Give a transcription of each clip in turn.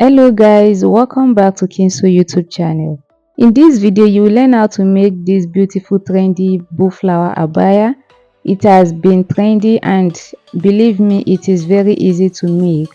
Hello guys, welcome back to Kinso YouTube channel. In this video you will learn how to make this beautiful trendy bow flower abaya. It has been trendy and believe me, it is very easy to make.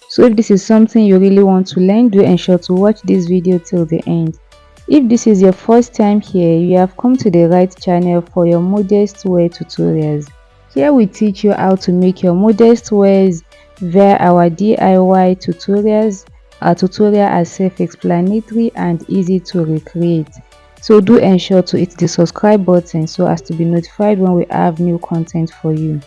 So if this is something you really want to learn, do ensure to watch this video till the end. If this is your first time here, you have come to the right channel for your modest wear tutorials. Here we teach you how to make your modest wears via our DIY tutorials. Our tutorial are self-explanatory and easy to recreate. So do ensure to hit the subscribe button so as to be notified when we have new content for you.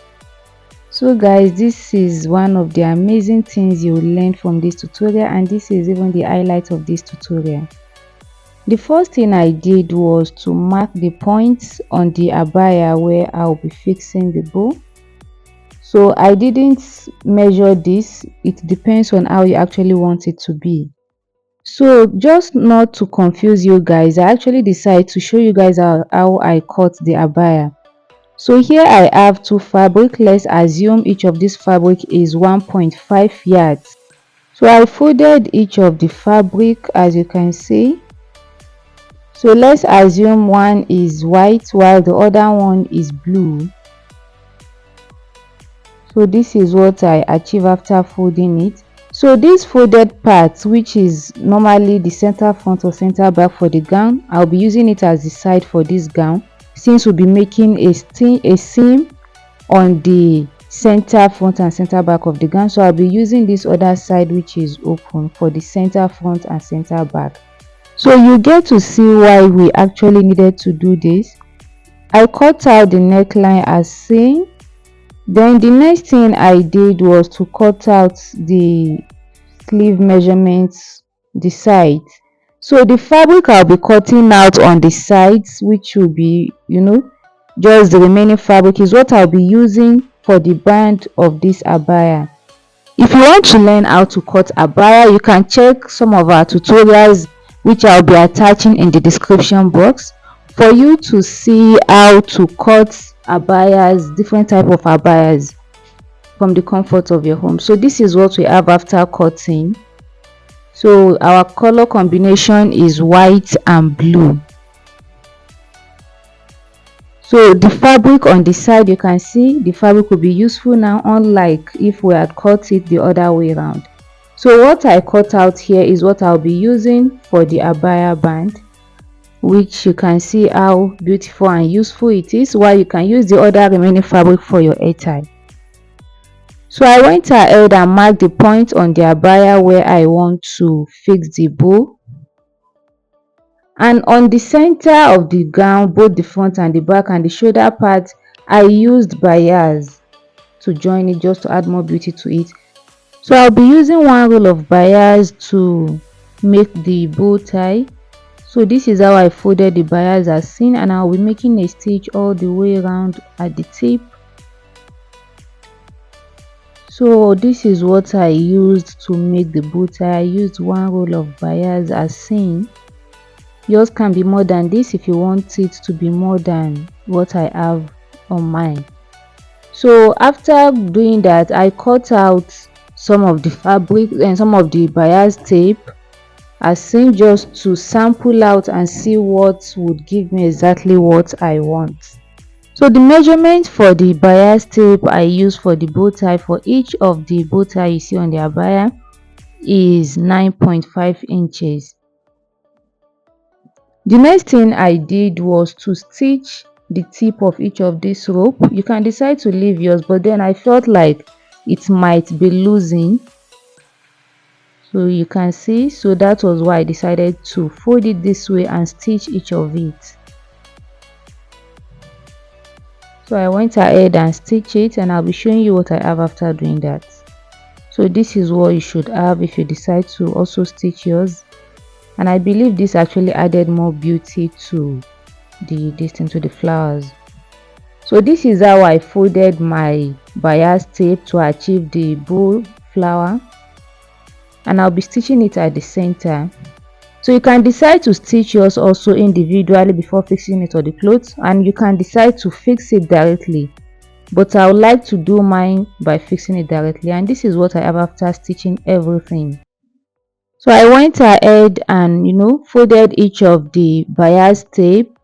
So guys, this is one of the amazing things you will learn from this tutorial, and this is even the highlight of this tutorial. The first thing I did was to mark the points on the abaya where I'll be fixing the bow. So I didn't measure this, it depends on how you actually want it to be. So just not to confuse you guys, I actually decided to show you guys how I cut the abaya. So here I have two fabric. Let's assume each of this fabric is 1.5 yards. So I folded each of the fabric, as you can see. So let's assume one is white while the other one is blue. So this is what I achieve after folding it. So this folded part, which is normally the center front or center back for the gown, I'll be using it as the side for this gown, since we'll be making a seam on the center front and center back of the gown. So I'll be using this other side, which is open, for the center front and center back. So you get to see why we actually needed to do this. I cut out the neckline as seen. Then the next thing I did was to cut out the sleeve measurements, the sides. So the fabric I'll be cutting out on the sides, which will be, just the remaining fabric, is what I'll be using for the band of this abaya. If you want to learn how to cut abaya, you can check some of our tutorials, which I'll be attaching in the description box, for you to see how to cut abayas, different type of abayas, from the comfort of your home. So this is what we have after cutting. So our color combination is white and blue. So the fabric on the side, you can see the fabric will be useful now, unlike if we had cut it the other way around. So what I cut out here is what I'll be using for the abaya band, which you can see how beautiful and useful it is, while you can use the other remaining fabric for your hair tie. So I went ahead and marked the point on the abaya where I want to fix the bow, and on the center of the gown, both the front and the back and the shoulder part, I used bias to join it, just to add more beauty to it. So I'll be using one roll of bias to make the bow tie. So this is how I folded the bias as seen, and I'll be making a stitch all the way around at the tip. So this is what I used to make the bow tie. I used one roll of bias as seen. Yours can be more than this if you want it to be more than what I have on mine. So after doing that, I cut out some of the fabric and some of the bias tape as seen, just to sample out and see what would give me exactly what I want. So the measurement for the bias tape I use for the bow tie, for each of the bow tie you see on the abaya, is 9.5 inches. The next thing I did was to stitch the tip of each of this rope. You can decide to leave yours, but then I felt like it might be losing, so you can see. So that was why I decided to fold it this way and stitch each of it. So I went ahead and stitched it, and I'll be showing you what I have after doing that. So this is what you should have if you decide to also stitch yours, and I believe this actually added more beauty to the flowers. So this is how I folded my bias tape to achieve the bow flower, and I'll be stitching it at the center. So you can decide to stitch yours also individually before fixing it on the clothes, and you can decide to fix it directly, but I would like to do mine by fixing it directly, and this is what I have after stitching everything. So I went ahead and folded each of the bias tape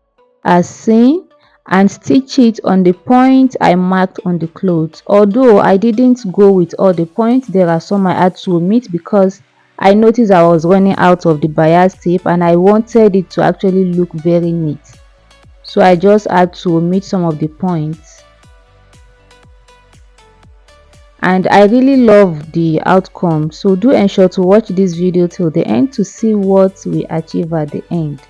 as seen and stitch it on the point I marked on the clothes. Although I didn't go with all the points, there are some I had to omit because I noticed I was running out of the bias tape and I wanted it to actually look very neat. So I just had to omit some of the points. And I really love the outcome, so do ensure to watch this video till the end to see what we achieve at the end.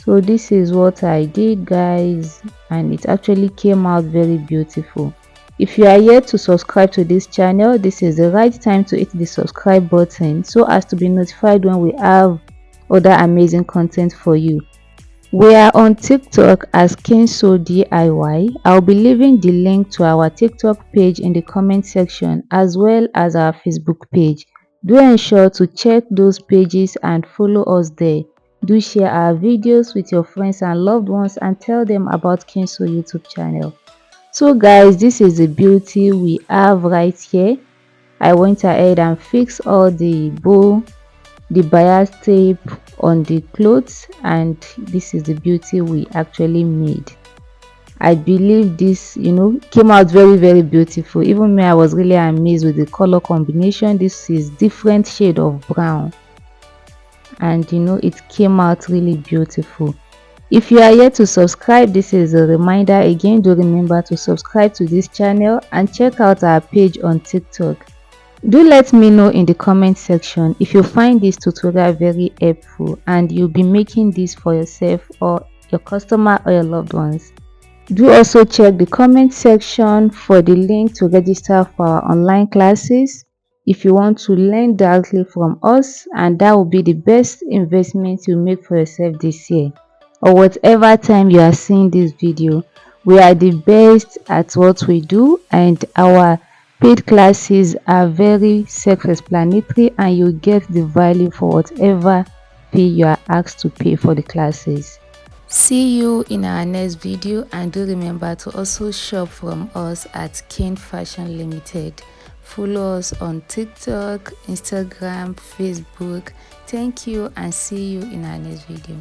So this is what I did, guys, and it actually came out very beautiful. If you are yet to subscribe to this channel, this is the right time to hit the subscribe button so as to be notified when we have other amazing content for you. We are on TikTok as Kenso DIY. I'll be leaving the link to our TikTok page in the comment section as well as our Facebook page. Do ensure to check those pages and follow us there. Do share our videos with your friends and loved ones and tell them about Kenso YouTube channel. So guys, this is the beauty we have right here. I went ahead and fixed all the bow, the bias tape on the clothes, and this is the beauty we actually made. I believe this came out very beautiful. Even me, I was really amazed with the color combination. This is different shade of brown, and it came out really beautiful. If you are yet to subscribe, this is a reminder again. Do remember to subscribe to this channel and check out our page on TikTok. Do let me know in the comment section if you find this tutorial very helpful and you'll be making this for yourself or your customer or your loved ones. Do also check the comment section for the link to register for our online classes if you want to learn directly from us, and that will be the best investment you make for yourself this year or whatever time you are seeing this video. We are the best at what we do, and our paid classes are very self-explanatory and you get the value for whatever fee you are asked to pay for the classes. See you in our next video, and do remember to also shop from us at King Fashion Limited. Follow us on TikTok, Instagram, Facebook. Thank you and see you in our next video.